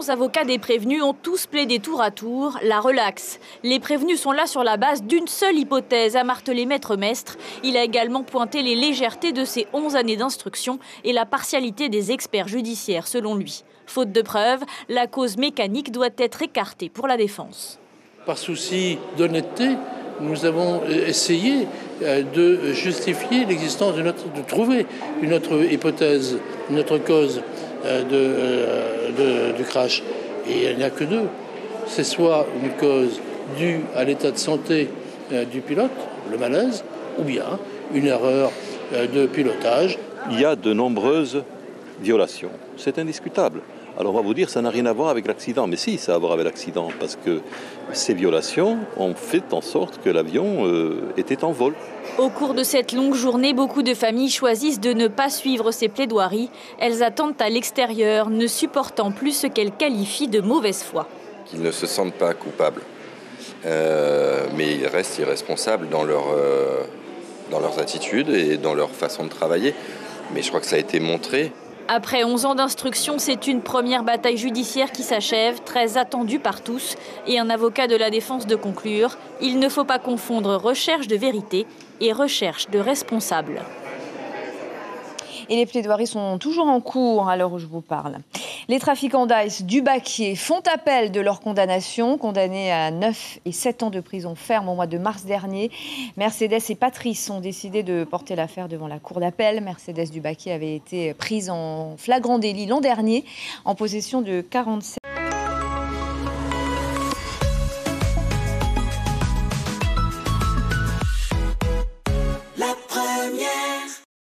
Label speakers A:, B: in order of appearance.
A: plusieurs avocats des prévenus ont tous plaidé tour à tour la relaxe. Les prévenus sont là sur la base d'une seule hypothèse, a martelé Maître Mestre. Il a également pointé les légèretés de ces 11 années d'instruction et la partialité des experts judiciaires, selon lui. Faute de preuves, la cause mécanique doit être écartée pour la défense.
B: Par souci d'honnêteté, nous avons essayé de justifier l'existence de trouver une autre hypothèse, une autre cause du crash. Et il n'y a que deux. C'est soit une cause due à l'état de santé du pilote, le malaise, ou bien une erreur de pilotage.
C: Il y a de nombreuses violations. C'est indiscutable. Alors on va vous dire, ça n'a rien à voir avec l'accident. Mais si, ça a à voir avec l'accident, parce que ces violations ont fait en sorte que l'avion était en vol.
A: Au cours de cette longue journée, beaucoup de familles choisissent de ne pas suivre ces plaidoiries. Elles attendent à l'extérieur, ne supportant plus ce qu'elles qualifient de mauvaise foi.
D: Qu'ils ne se sentent pas coupables, mais ils restent irresponsables dans leurs attitudes et dans leur façon de travailler. Mais je crois que ça a été montré.
A: Après 11 ans d'instruction, c'est une première bataille judiciaire qui s'achève, très attendue par tous. Et un avocat de la défense de conclure, il ne faut pas confondre recherche de vérité et recherche de responsable.
E: Et les plaidoiries sont toujours en cours à l'heure où je vous parle. Les trafiquants d'Ice du Baquier font appel de leur condamnation, condamnés à 9 et 7 ans de prison ferme au mois de mars dernier. Mercedes et Patrice ont décidé de porter l'affaire devant la cour d'appel. Mercedes du Baquier avait été prise en flagrant délit l'an dernier en possession de 47